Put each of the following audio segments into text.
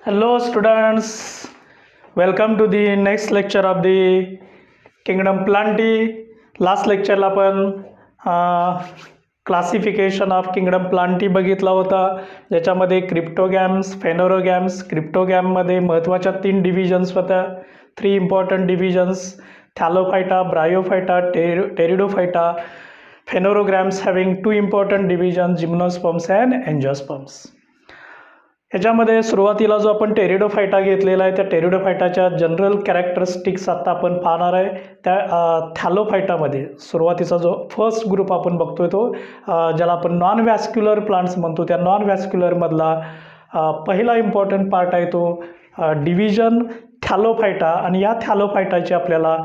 Hello, students. Welcome to the next lecture of the Kingdom Plantae. Last lecture आपण classification of kingdom Plantae बघितला होता, ज्याच्यामध्ये क्रिप्टोगॅम्स, फेनोरोगॅम्स. क्रिप्टोगॅममध्ये महत्त्वाच्या 3 divisions होत्या, 3 important divisions: thallophyta, bryophyta, pteridophyta. Phanerogams having 2 important divisions, gymnosperms and angiosperms. ह्याच्यामध्ये सुरुवातीला जो आपण टेरिडोफायटा घेतलेला आहे, त्या टेरिडोफायटाच्या जनरल कॅरेक्टरिस्टिक्स आता आपण पाहणार आहे. त्या थॅलोफायटामध्ये सुरुवातीचा जो फर्स्ट ग्रुप आपण बघतोय तो ज्याला आपण नॉन व्हॅस्क्युलर प्लांट्स म्हणतो, त्या नॉन व्हॅस्क्युलरमधला पहिला इम्पॉर्टंट पार्ट आहे तो डिव्हिजन थॅलोफायटा. आणि या थॅलोफायटाचे आपल्याला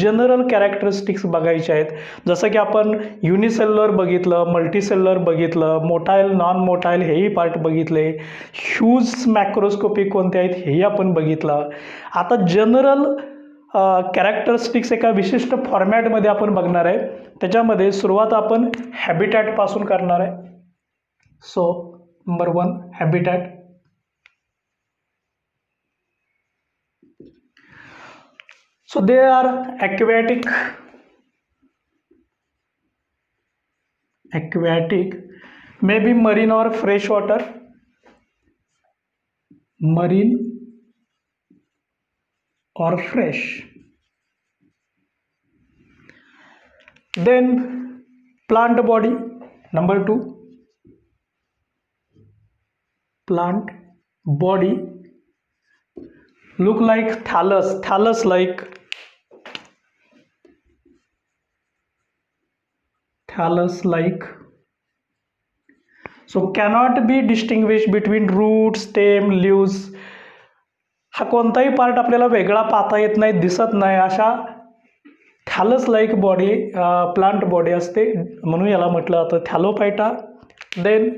जनरल कॅरेक्टरिस्टिक्स बघायचे आहेत. जसं की आपण युनिसेल्युलर बघितलं, मल्टीसेल्युलर बघितलं, मोटाईल, नॉन मोटाईल हेही पार्ट बघितले, ह्यूज मॅक्रोस्कोपिक कोणते आहेत हेही आपण बघितलं. आता जनरल कॅरेक्टरिस्टिक्स एका विशिष्ट फॉर्मॅटमध्ये आपण बघणार आहे. त्याच्यामध्ये सुरुवात आपण हॅबिटॅटपासून करणार आहे. So number 1, habitat. So they are aquatic, maybe marine or fresh water, marine or fresh. Then plant body, number 2, plant body look like thallus like. So cannot be distinguished between root, stem, leaves. हा कोणताही part आपल्याला वेगळा पाहता येत नाही, दिसत नाही, अशा thallus like body plant body असते, म्हणून याला म्हटलं जातं थॅलोफायटा. Then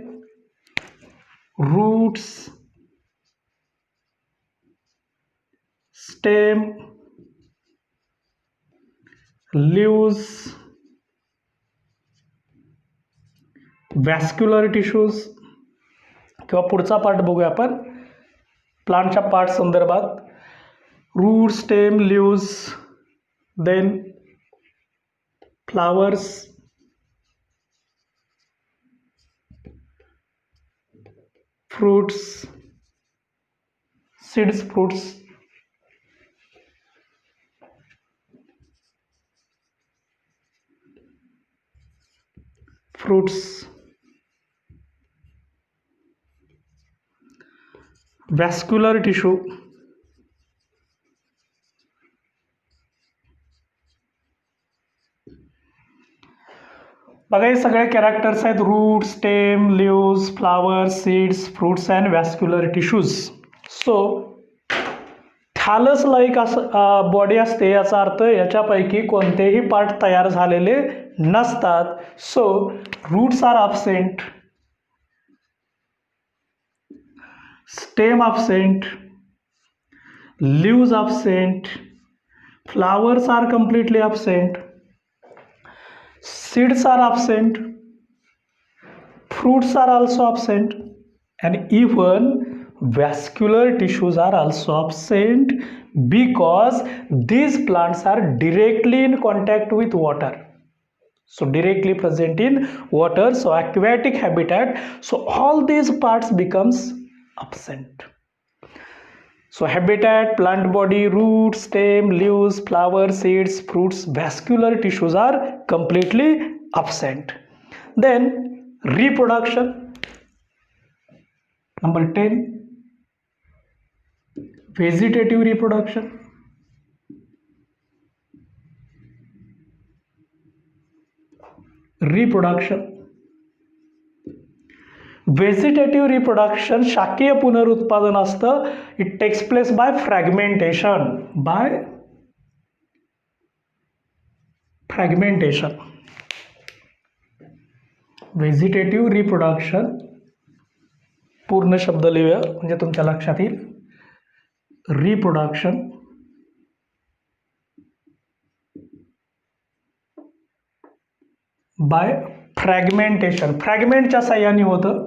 roots, stem, leaves, vascular tissues. किंवा पुढचा पार्ट बघूया आपण प्लांटच्या पार्ट संदर्भात. Root, stem, leaves, then flowers, fruits, seeds, fruits, vascular tissue, बघा हे सगळे कॅरेक्टर्स आहेत: root, stem, leaves, flowers, seeds, fruits and vascular tissues. So thallus like असं बॉडी असते, याचा अर्थ याच्यापैकी कोणतेही पार्ट तयार झालेले नसतात. So roots R absent, stem absent, leaves absent, flowers are completely absent, seeds are absent, fruits are also absent, and even vascular tissues are also absent because these plants are directly in contact with water. So directly present in water, so aquatic habitat, so all these parts becomes absent. So habitat, plant body, root, stem, leaves, flowers, seeds, fruits, vascular tissues are completely absent. Then reproduction, number 10, vegetative reproduction. Vegetative reproduction शाकीय पुनरुत्पादन असतं. It takes place by fragmentation. व्हेजिटेटिव्ह रिप्रोडक्शन पूर्ण शब्द लिहूया म्हणजे तुमच्या लक्षात येईल. रिप्रोडक्शन बाय फ्रॅगमेंटेशन, फ्रॅगमेंटच्या साह्याने होतं.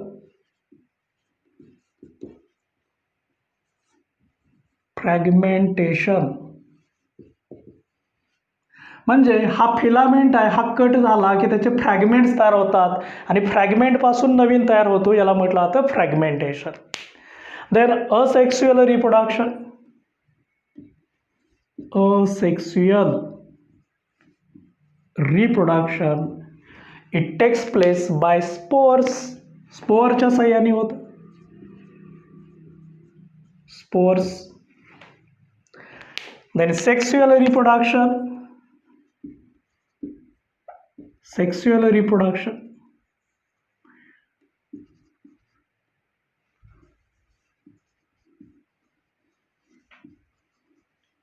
फ्रॅगमेंटेशन म्हणजे हा फिलामेंट आहे, हा कट झाला की त्याचे फ्रॅगमेंट्स तयार होतात आणि फ्रॅगमेंटपासून नवीन तयार होतो, याला म्हटलं जातं fragmentation. Then asexual reproduction. Asexual reproduction it takes place by spores. स्पोअरच्या सहाय्याने होतं. Spores. Then sexual reproduction. Sexual reproduction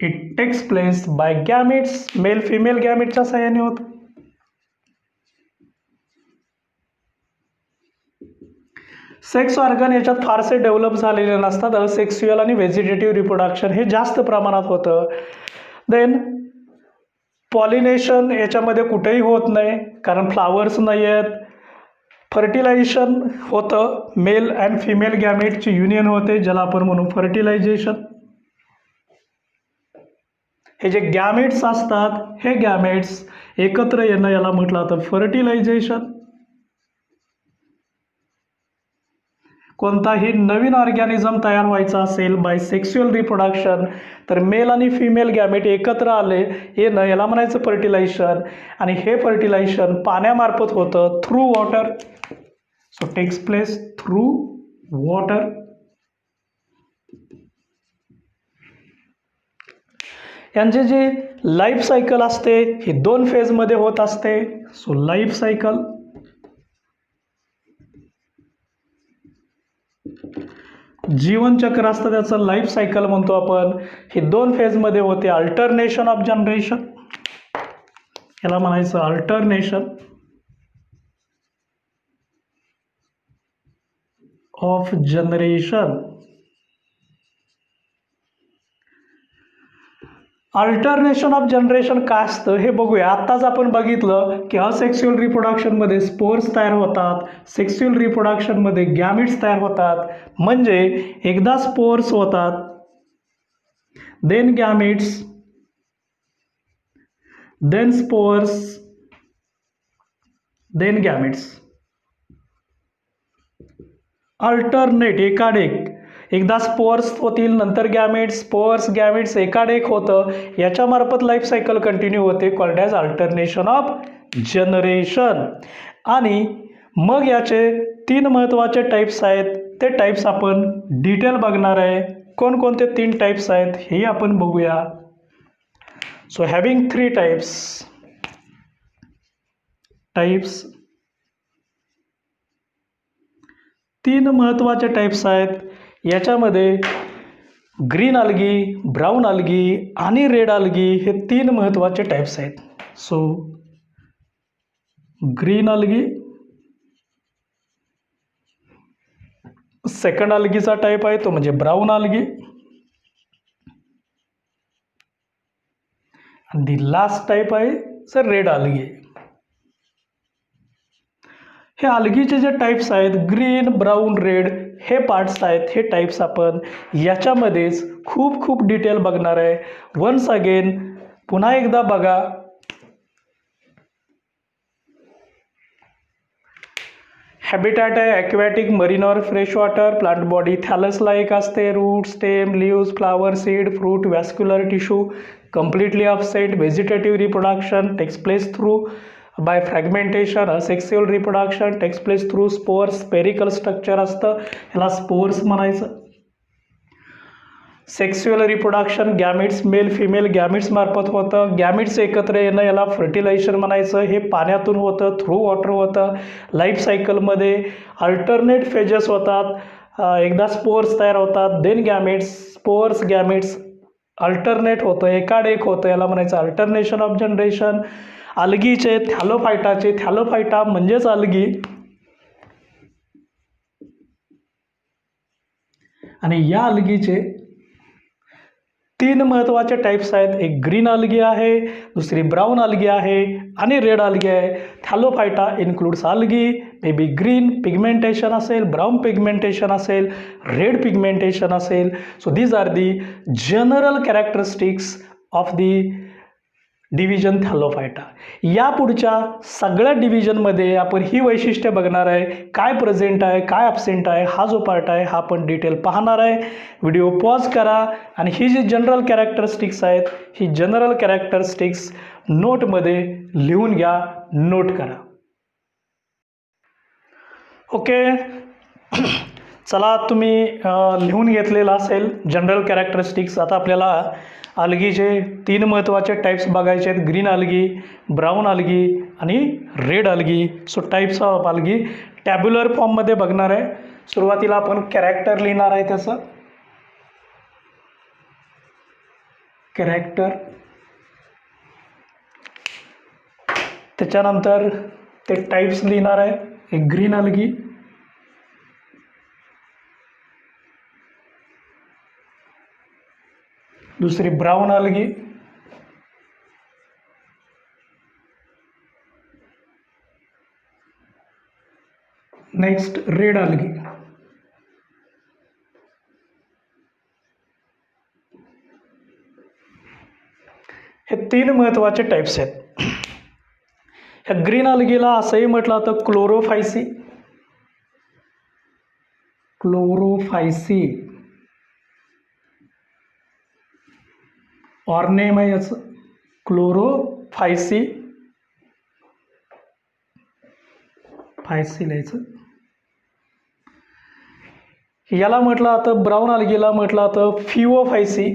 it takes place by gametes. Male female गॅमेटच्या सहाय्याने होतं. सेक्स ऑर्गन याच्यात फारसे डेव्हलप झालेले नसतात. असेक्स्युअल आणि व्हेजिटेटिव्ह रिप्रोडक्शन हे जास्त प्रमाणात होतं. देन पॉलिनेशन याच्यामध्ये कुठेही होत नाही कारण फ्लावर्स नाही आहेत. फर्टिलायझेशन होतं, मेल अँड फिमेल गॅमेटची युनियन होते ज्याला आपण म्हणू फर्टिलायझेशन. हे जे गॅमेट्स असतात हे गॅमेट्स एकत्र येणं याला म्हटलं जातं फर्टिलायझेशन. कोणताही नवीन ऑर्गॅनिझम तयार व्हायचा असेल बाय सेक्स्युअल रिप्रोडक्शन तर मेल आणि फिमेल गॅमेट एकत्र आले येणं याला म्हणायचं फर्टिलायझेशन. आणि हे फर्टिलायझेशन पाण्यामार्फत होतं through water. So takes place through water. यांचे जे लाईफ सायकल असते ही 2 फेजमध्ये होत असते. So life cycle. जीवनचक्र असतं त्याचं लाईफ सायकल म्हणतो आपण. ही 2 फेजमध्ये होते. अल्टरनेशन ऑफ जनरेशन याला म्हणायचं alternation of generation. Alternation of generation काय असतं हे बघूया. आत्ताच आपण बघितलं की असेक्स्युअल रिप्रोडक्शनमध्ये स्पोर्स तयार होतात, सेक्स्युअल रिप्रोडक्शनमध्ये गॅमिट्स तयार होतात. म्हणजे एकदा स्पोर्स होतात, then gametes, then spores, then gametes. Alternate एकाडेक. एकदा स्पोर्स होतील नंतर गॅमेट्स, स्पोर्स गॅमेट्स एकाडेक होतं. याच्यामार्फत लाईफ सायकल कंटिन्यू होते called as alternation of generation. आणि मग याचे 3 महत्त्वाचे टाईप्स आहेत. ते टाईप्स आपण डिटेल बघणार आहे. कोणकोणते 3 टाईप्स आहेत हे आपण बघूया. सो हॅविंग 3 टाईप्स 3 महत्त्वाचे टाईप्स आहेत. याच्यामध्ये ग्रीन अल्गी, ब्राऊन अल्गी आणि रेड अल्गी हे 3 महत्त्वाचे टाईप्स आहेत. सो ग्रीन अल्गी, सेकंड अल्गीचा टाईप आहे तो म्हणजे ब्राऊन अल्गी, आणि दी लास्ट टाईप आहे सर रेड अल्गी. हे अल्गीचे जे टाईप्स आहेत ग्रीन, ब्राऊन, रेड हे पार्ट्स आहेत. हे टाईप्स आपण याच्यामध्येच खूप डिटेल बघणार आहे. वन्स अगेन पुन्हा एकदा बघा. हॅबिटॅट आहे aquatic, marine or fresh water. Plant body thallus like असते. Root, stem, leaves, flower, seed, fruit, vascular tissue completely offset. Vegetative reproduction takes place through by fragmentation. Asexual reproduction takes place through spores. Spherical structure असतं ह्याला spores म्हणायचं. Sexual reproduction गॅमिट्स, male female गॅमिट्स मार्फत होतं. गॅमिट्स एकत्र येणं याला fertilisation म्हणायचं. हे पाण्यातून होतं, थ्रू वॉटर होतं. लाईफ सायकलमध्ये अल्टरनेट फेजेस होतात. एकदा स्पोर्स तयार होतात, then gametes, spores, gametes alternate होतं, एकाडेक होतं, याला म्हणायचं अल्टरनेशन ऑफ जनरेशन. अल्गीचे थॅलोफायटाचे, थॅलोफायटा म्हणजेच अल्गी, आणि या अल्गीचे 3 महत्त्वाचे टाईप्स आहेत. एक ग्रीन अल्गी आहे, दुसरी ब्राऊन अल्गी आहे आणि रेड अल्गी आहे. Thallophyta includes algae, may be green pigmentation असेल, ब्राऊन पिगमेंटेशन असेल, रेड पिगमेंटेशन असेल. So these are the general characteristics of the division Thallophyta. या पुढच्या सगळ्या डिव्हिजनमध्ये आपण ही वैशिष्ट्ये बघणार आहे, काय प्रेझेंट आहे, काय ॲब्सेंट आहे. हा जो पार्ट आहे हा आपण डिटेल पाहणार आहे. व्हिडिओ पॉज करा आणि ही जी जनरल कॅरेक्टरिस्टिक्स आहेत ही जनरल कॅरेक्टरिस्टिक्स नोटमध्ये लिहून घ्या, नोट करा. ओके, चला तुम्ही लिहून घेतलेलं असेल जनरल कॅरेक्टरिस्टिक्स. आता आपल्याला अल्गीचे 3 महत्त्वाचे टाईप्स बघायचे आहेत, ग्रीन अल्गी, ब्राऊन अल्गी आणि red algae. So types of algae tabular फॉर्ममध्ये बघणार आहे. सुरुवातीला आपण कॅरेक्टर लिहिणार आहे, त्याचं कॅरेक्टर, त्याच्यानंतर ते टाईप्स लिहिणार आहे. एक ग्रीन अल्गी, दुसरी brown algae, next red algae. हे 3 महत्त्वाचे टाईप्स आहेत. ह्या ग्रीन अल्गीला असंही म्हटलं तर क्लोरोफायसी, क्लोरोफायसी और नेम आहे याचं क्लोरोफायसी, फायसी लिहायचं. याला म्हटलं तर ब्राऊन अल्गीला म्हटलं तर फिओफायसी,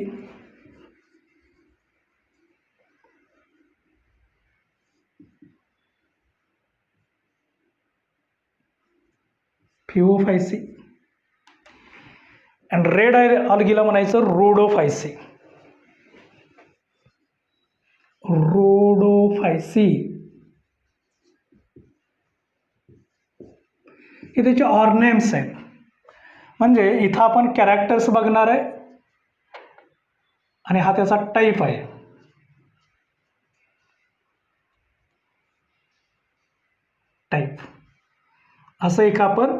फिओफायसी. अँड रेड अल्गीला म्हणायचं रोडोफायसी, रोडोफायसी. हे त्याचे ऑर्नेम्स आहेत. म्हणजे इथं आपण कॅरेक्टर्स बघणार आहे आणि हा त्याचा टाईप आहे. टाईप असं एक आपण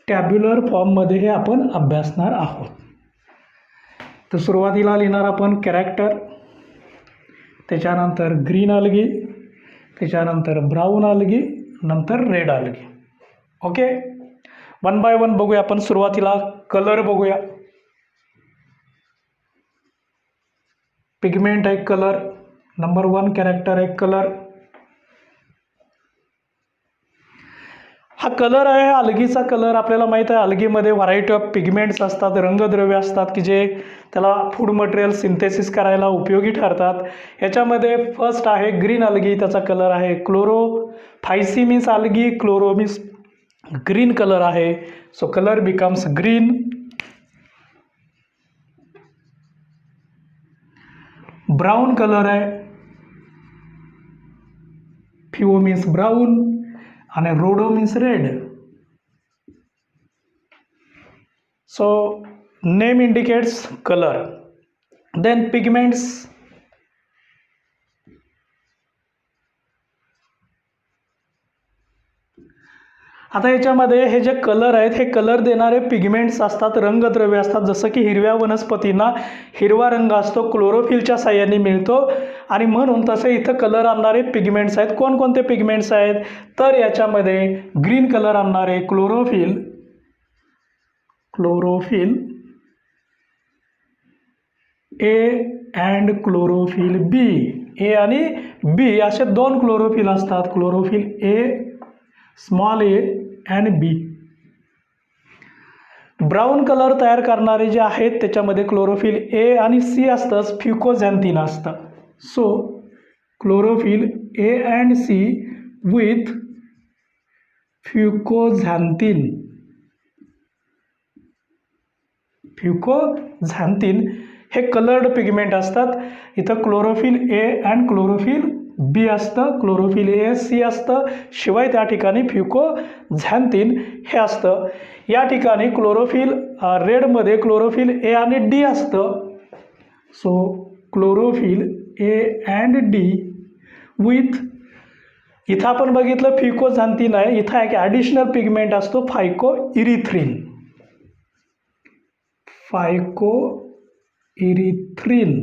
टॅब्युलर फॉर्ममध्ये हे आपण अभ्यासणार आहोत. तर सुरुवातीला लिहिणार आपण कॅरेक्टर, त्याच्यानंतर ग्रीन अल्गी, त्याच्यानंतर ब्राऊन अल्गी, नंतर रेड अल्गी. ओके, 1 बाय 1 बघूया आपण. सुरुवातीला कलर बघूया. पिगमेंट आहे कलर, नंबर 1 कॅरेक्टर आहे कलर. हा कलर आहे अल्गीचा कलर. आपल्याला माहीत आहे अल्गीमध्ये व्हरायटी ऑफ पिगमेंट्स असतात, रंगद्रव्य असतात की जे त्याला फूड मटेरियल सिंथेसिस करायला उपयोगी ठरतात. याच्यामध्ये फर्स्ट आहे ग्रीन अल्गी, त्याचा कलर आहे Chlorophyceae means algae, chloro means green colour आहे. So colour becomes green. Brown colour आहे, फिओ मीन्स ब्राऊन आणि rhodo means red. So name indicates colour. Then pigments. आता याच्यामध्ये हे जे कलर आहेत हे कलर देणारे पिगमेंट्स असतात, रंगद्रव्य असतात. जसं की हिरव्या वनस्पतींना हिरवा रंग असतो, क्लोरोफिलच्या साहाय्याने मिळतो आणि म्हणून तसे इथं कलर आणणारे पिगमेंट्स आहेत. कोणकोणते पिगमेंट्स आहेत तर याच्यामध्ये ग्रीन कलर आणणारे chlorophyll, chlorophyll a and chlorophyll b. A आणि बी असे 2 क्लोरोफिल असतात. Chlorophyll a small a and b. Brown colour तयार करणारे जे आहेत त्याच्यामध्ये क्लोरोफिल ए आणि सी असतं, फ्युकोझॅन्थिन असतं. So chlorophyll a and c with fucoxanthin. Fucoxanthin हे कलर्ड पिगमेंट असतात. इथं chlorophyll a and chlorophyll b असतं, क्लोरोफिल ए सी असतं, शिवाय त्या ठिकाणी फ्युकोझॅन्थिन हे असतं. या ठिकाणी क्लोरोफिल रेडमध्ये क्लोरोफिल ए आणि डी असतं. So chlorophyll a and d with इथं आपण बघितलं फिकोझॅन्थिन आहे, इथं एक ॲडिशनल पिगमेंट असतो फायको इरिथ्रिन. फायको इरिथ्रिन.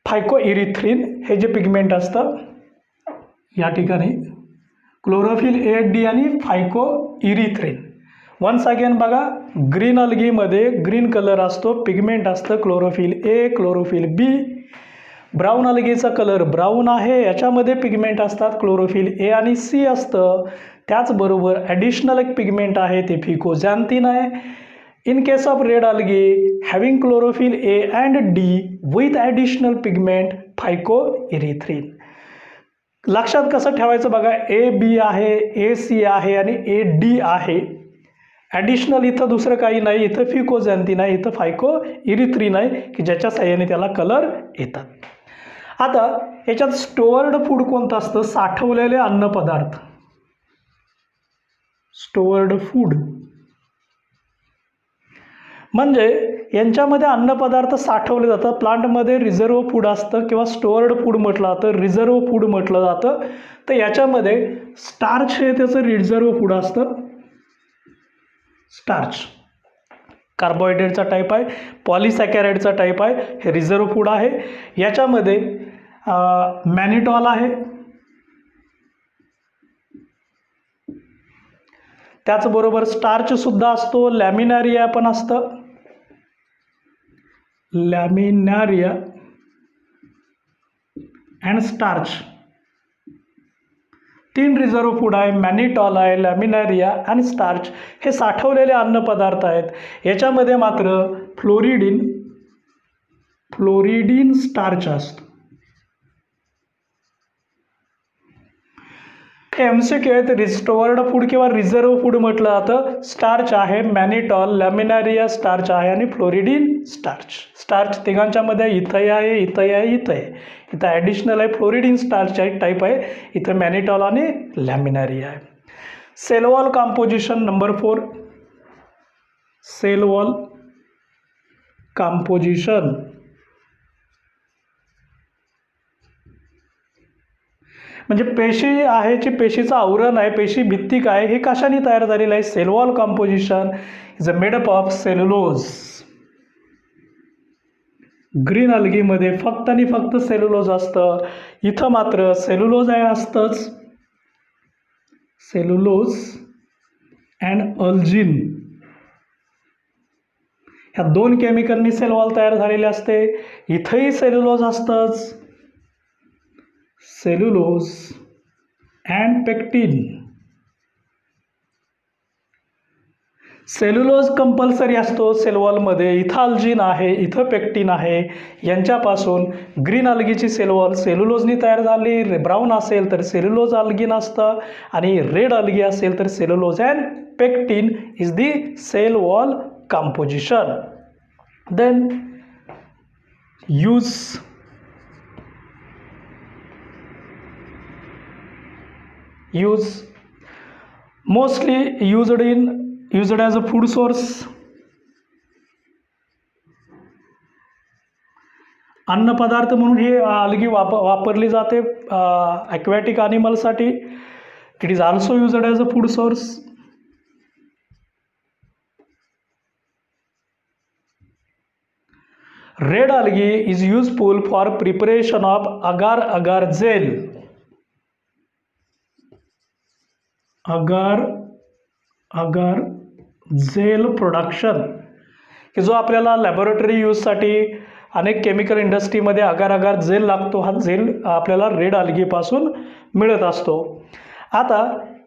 फायको इरिथ्रिन हे जे पिगमेंट असतं या ठिकाणी क्लोरोफिल ए डी आणि फायको इरिथ्रिन. वन्स अगेन बघा, ग्रीन अल्गीमध्ये ग्रीन कलर असतो, पिगमेंट असतं क्लोरोफिल ए, क्लोरोफिल बी. ब्राऊन अल्गीचा कलर ब्राऊन आहे, याच्यामध्ये पिगमेंट असतात क्लोरोफिल ए आणि सी असतं. त्याचबरोबर ॲडिशनल एक पिगमेंट आहे ते फिकोझॅन्थिन आहे. In case of red algae having chlorophyll a and d with additional pigment phycoerythrin. लक्षात कसं ठेवायचं बघा, ए बी आहे, ए सी आहे आणि ए डी आहे. ॲडिशनल इथं दुसरं काही नाही, इथं फिकोझॅन्थिन आहे, इथं फायको इरिथ्रिन आहे की ज्याच्या साहाय्याने त्याला कलर येतात. आता याच्यात स्टोअर्ड फूड कोणतं असतं? साठवलेले अन्नपदार्थ. स्टोअर्ड फूड म्हणजे यांच्यामध्ये अन्नपदार्थ साठवले जातात. प्लांटमध्ये रिझर्व फूड असतं किंवा स्टोअर्ड फूड म्हटलं जातं, रिझर्व फूड म्हटलं जातं. तर याच्यामध्ये स्टार्च हे त्याचं रिझर्व फूड असतं. स्टार्च कार्बोहायड्रेटचा टाईप आहे, पॉलिसॅकॅराइडचा टाईप आहे, हे रिझर्व फूड आहे. याच्यामध्ये मॅनिटॉल आहे, त्याचबरोबर स्टार्चसुद्धा असतो, लॅमिनारिया पण असतं. लॅमिनारिया अँड स्टार्च 3 रिझर्व फूड आहे, मॅनिटॉल आहे, लॅमिनारिया आणि स्टार्च हे साठवलेले अन्नपदार्थ आहेत. याच्यामध्ये मात्र फ्लोरिडीन स्टार्च असतं. MCQ आहेत. रिस्टोअर्ड फूड किंवा रिझर्व फूड म्हटलं जातं. स्टार्च आहे, मॅनिटॉल, लॅमिनारिया स्टार्च आहे आणि फ्लोरिडीन स्टार्च. स्टार्च तिघांच्यामध्ये इथं आहे, इथं आहे, इथं आहे. इथं ॲडिशनल आहे फ्लोरिडीन स्टार्च टाईप आहे, इथं मॅनिटॉल आणि लॅमिनारिया आहे. Cell wall composition number 4. Cell wall composition म्हणजे पेशी आहे जी पेशीचं आवरण आहे, पेशी भित्ती काय, हे कशाने तयार झालेलं आहे? Cell wall composition is a made up of cellulose. Green अल्गीमध्ये फक्त आणि फक्त सेल्युलोज असतं, इथं मात्र सेल्युलोज आहे असतंच. सेल्युलोज अँड अल्जिन ह्या 2 केमिकलनी सेल वॉल तयार झालेले असते. इथंही सेल्युलोज असतंच. Cellulose and pectin. Cellulose compulsory असतो सेल वॉलमध्ये. इथं अल्जिन आहे, इथं पेक्टिन आहे. यांच्यापासून ग्रीन अल्गीची सेल वॉल सेल्युलोजनी तयार झाली. ब्राऊन असेल तर सेल्युलोज अल्गिन असतं आणि रेड अल्गी असेल तर cellulose and pectin is the cell wall composition. Then use mostly used as a food source. अन्न पदार्थ म्हणून ही अल्गी वापरली जाते ॲक्वॅटिक ॲनिमलसाठी. It is also used as a food source. Red algae is useful for preparation of agar agar gel. Agar agar gel production की जो आपल्याला laboratory यूजसाठी अनेक केमिकल इंडस्ट्रीमध्ये अगार अगार जेल लागतो. हा जेल आपल्याला रेड अल्गीपासून मिळत असतो. आता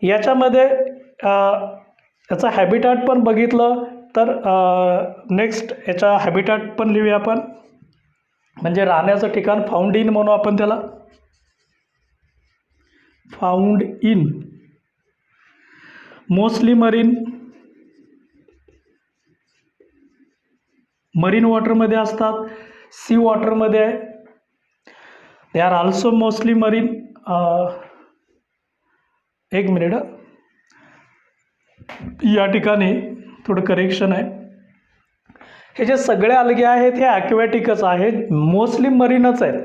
याच्यामध्ये याचा हॅबिटॅट पण बघितलं तर नेक्स्ट याचा हॅबिटॅट पण लिहूया आपण, म्हणजे राहण्याचं ठिकाण फाउंड इन म्हणू आपण त्याला. फाउंड इन मोस्टली मरीन वॉटरमध्ये असतात, सी वॉटरमध्ये आहे. They are also mostly marine. एक मिनिट, या ठिकाणी थोडं करेक्शन आहे. हे जे सगळे अल्गे आहेत हे ॲक्वॅटिकच आहेत, मोस्टली मरीनच आहेत.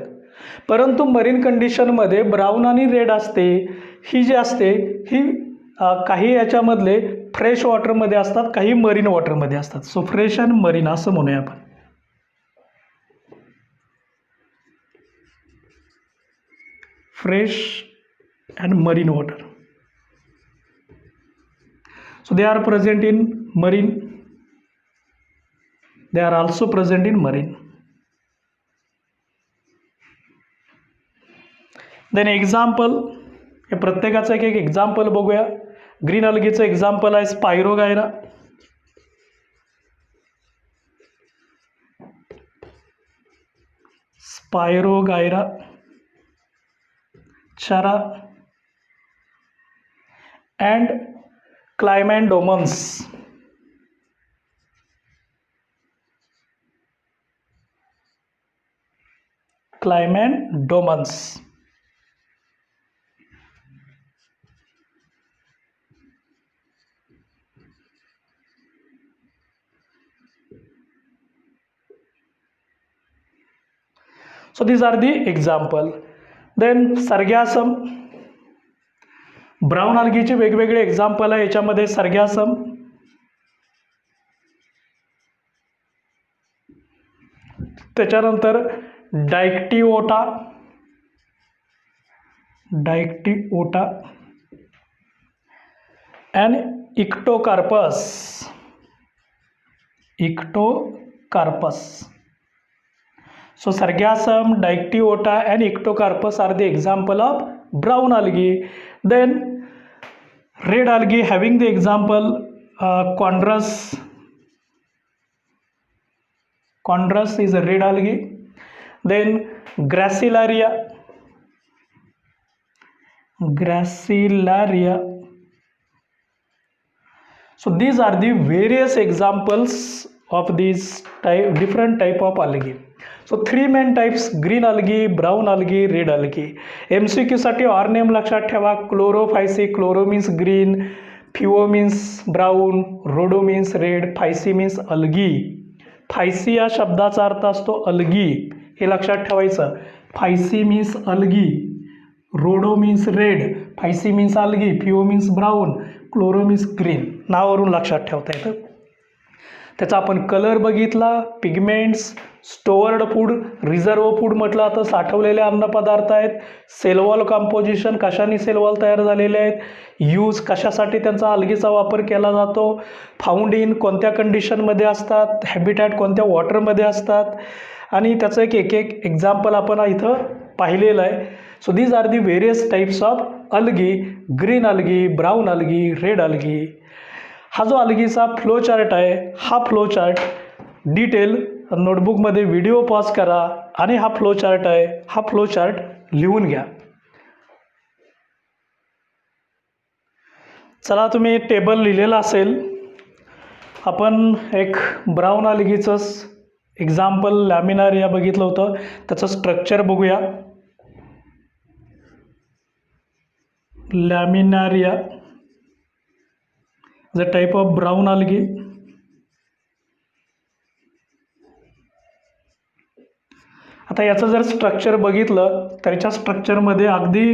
परंतु मरीन कंडिशनमध्ये ब्राऊन आणि रेड असते, ही जी असते ही काही याच्यामधले फ्रेश वॉटरमध्ये असतात, काही मरीन वॉटरमध्ये असतात. सो फ्रेश अँड मरीन असं म्हणूया आपण. Fresh and marine water. So they are present in marine. They are also present in marine. Then example, हे प्रत्येकाचं एक एक्झाम्पल बघूया. ग्रीन अल्गीचं एक्झाम्पल आहे Spirogyra. Spirogyra, Chara and Chlamydomonas. Chlamydomonas. So these are the example. Then Sargassum. Brown अल्गीचे वेगवेगळे example आहे याच्यामध्ये. सर्ग्यासम, त्याच्यानंतर Dictyota, Dictyota and Ectocarpus, Ectocarpus. So Sargassum, Dictyota and Ictocarpus are the example of brown algae. Then red algae having the example Chondrus. Chondrus is a red algae. Then Gracilaria, Gracilaria. So these are the various examples of these different type of algae. So 3 main types: green algae, brown algae, red algae. MCQ साठी or name लक्षात ठेवा. Chlorophyceae, chloro means green, phaeo means brown, rhodo means red, phyceae means algae. Phyceae या शब्दाचा अर्थ असतो algae, हे लक्षात ठेवायचं. Phyceae means algae, rhodo means red, phyceae means algae, phaeo means brown, chloro means green. नावावरून लक्षात ठेवता येतं. त्याचा आपण कलर बघितला. Pigments, stored food, reserve food म्हटलं तर साठवलेले अन्नपदार्थ आहेत. सेलवॉल कंपोजिशन, कशाने सेलवॉल तयार झालेले आहेत. यूज, कशासाठी त्यांचा अल्गीचा वापर केला जातो. फाउंड इन, कोणत्या कंडिशनमध्ये असतात. हॅबिटॅट, कोणत्या वॉटरमध्ये असतात. आणि त्याचं एक एक्झाम्पल आपण इथं पाहिलेलं आहे. So these are the various types of algae. Green algae, brown algae, red algae. हा जो अल्गीचा फ्लो चार्ट आहे, हा फ्लो चार्ट डिटेल नोटबुकमध्ये व्हिडिओ पॉज करा आणि हा फ्लो चार्ट आहे, हा फ्लो चार्ट लिहून घ्या. चला, तुम्ही टेबल लिहिलेलं असेल. आपण एक ब्राऊन अल्गीचंच एक्झाम्पल लॅमिनारिया बघितलं होतं, त्याचं स्ट्रक्चर बघूया. लॅमिनारिया is a type of brown algae. आता याचं जर स्ट्रक्चर बघितलं तर याच्या स्ट्रक्चरमध्ये अगदी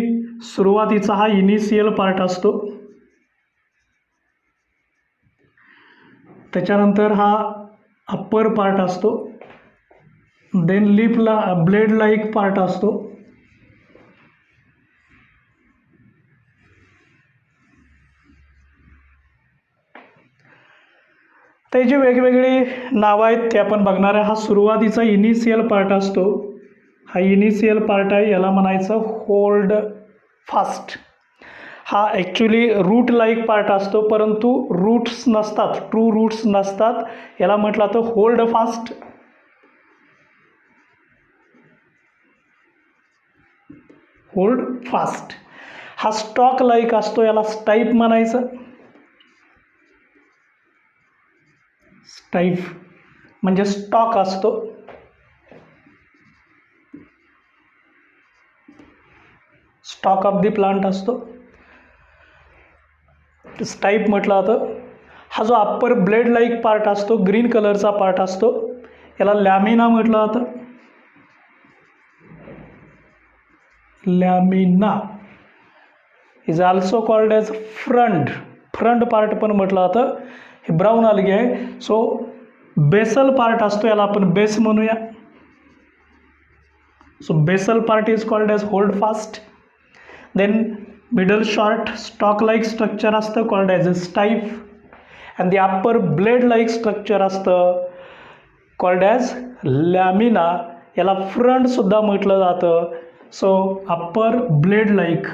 सुरुवातीचा हा इनिशियल पार्ट असतो. त्याच्यानंतर हा अप्पर पार्ट असतो. देन लिपला ब्लेड लाईक पार्ट असतो. ते जे वेगवेगळी नावं आहेत ते आपण बघणार आहे. हा सुरुवातीचा इनिशियल पार्ट असतो. हा इनिशियल पार्ट आहे, याला म्हणायचं होल्ड फास्ट. हा ॲक्च्युली रूट लाईक पार्ट असतो, परंतु रूट्स नसतात, ट्रू रूट्स नसतात. याला म्हटलं तर होल्ड फास्ट. Hold fast. हा स्टॉक लाईक असतो, याला स्टाईप म्हणायचं. स्टाईफ म्हणजे स्टॉक असतो. स्टॉक ऑफ दी प्लांट असतो, स्टाईप म्हटलं जातं. हा जो अप्पर ब्लेड लाईक पार्ट असतो, ग्रीन कलरचा पार्ट असतो, याला लॅमिना म्हटलं जातं. Lamina is also called as front part पण म्हटलं जातं. हे ब्राऊन अल्गी आहे. सो बेसल पार्ट असतो, याला आपण बेस म्हणूया. So basal part is called as holdfast. Then middle short stalk like structure असतं called as a stipe. And the upper blade like structure असतं कॉल्ड ॲज लॅमिना. याला फ्रंटसुद्धा म्हटलं जातं. So upper blade like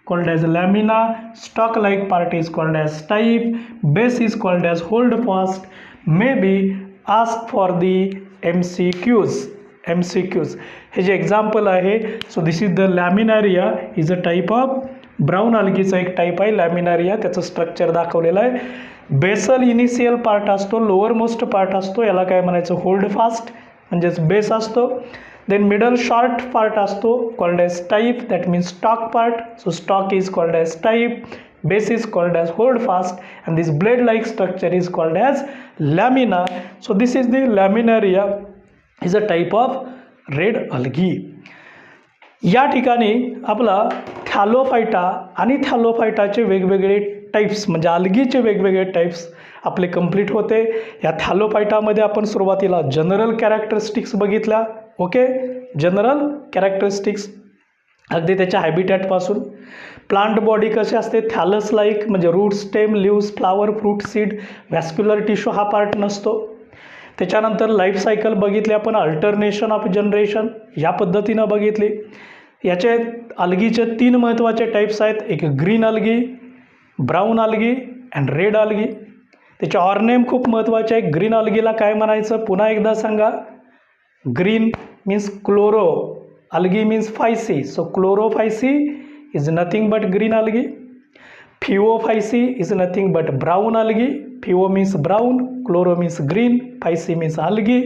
called as lamina, stalk like part is called as stipe, base is called as hold fast. Maybe ask for the MCQs. हे जे example आहे. So this is the Laminaria, is a type of brown अल्गीचा एक type आहे Laminaria. त्याचं structure दाखवलेलं आहे. Basal initial part असतो, लोअर मोस्ट पार्ट असतो, याला काय म्हणायचं होल्ड फास्ट म्हणजेच बेस असतो. Then middle short part असतो called as stipe, that means stalk part. So stalk is called as stipe, base is called as hold fast, and this blade like structure is called as lamina. So this is the laminaria, is a type of red algae. या ठिकाणी आपला Thallophyta आणि थॅलोफायटाचे वेगवेगळे types म्हणजे अल्गीचे वेगवेगळे types आपले complete होते. या थॅलोफायटामध्ये आपण सुरुवातीला जनरल कॅरेक्टरिस्टिक्स बघितल्या. ओके, जनरल कॅरेक्टरिस्टिक्स अगदी त्याच्या हॅबिटॅटपासून. प्लांट बॉडी कशी असते, थॅलस लाईक म्हणजे root, stem, leaves, flower, fruit, seed, vascular tissue हा पार्ट नसतो. त्याच्यानंतर लाईफ सायकल बघितली आपण, अल्टरनेशन ऑफ जनरेशन या पद्धतीनं बघितली. याचे अल्गीचे 3 महत्त्वाचे टाईप्स आहेत. एक green algae, brown algae and red algae. त्याचे ऑर्नेम खूप महत्त्वाचे आहे. ग्रीन अल्गीला काय म्हणायचं पुन्हा एकदा सांगा. Green means chloro, algae means physi, so chlorophysi is nothing but green algae. Phaeophysi is nothing but brown algae. Pheo means brown, chloro means green, physi means algae,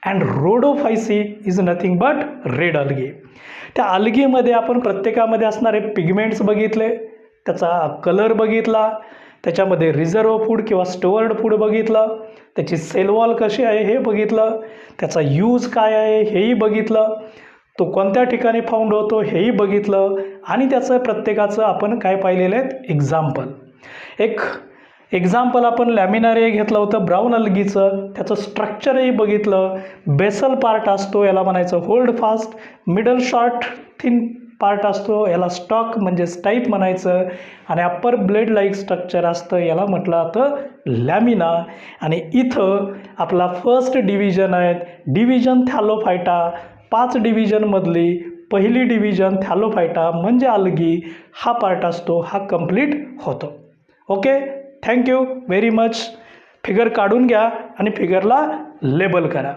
and rhodophysi is nothing but red algae. त्या algae आपण प्रत्येकामध्ये असणारे pigments बघितले, त्याचा colour बघितला, त्याच्यामध्ये reserve food किंवा stored food बघितलं, त्याची सेल वॉल कशी आहे हे बघितलं, त्याचा यूज काय आहे हेही बघितलं, तो कोणत्या ठिकाणी फाउंड होतो हेही बघितलं, आणि त्याचं प्रत्येकाचं आपण काय पाहिलेलं आहेत एक्झाम्पल. एक एक्झाम्पल आपण लॅमिनारिया घेतलं होतं ब्राऊन अल्गीचं, त्याचं स्ट्रक्चरही बघितलं. बेसल पार्ट असतो याला म्हणायचं hold fast, middle short thin part असतो याला स्टॉक म्हणजे स्टाईप म्हणायचं, आणि अप्पर ब्लेड लाईक स्ट्रक्चर असतं याला म्हटलं जातं लॅमिना. आणि इथं आपला फर्स्ट डिव्हिजन आहे डिव्हिजन थॅलोफायटा. 5 डिव्हिजनमधली पहिली डिव्हिजन थॅलोफायटा म्हणजे अल्गी हा पार्ट असतो, हा कंप्लीट होतो. Okay, thank you very much. Figure काढून घ्या आणि फिगरला लेबल करा.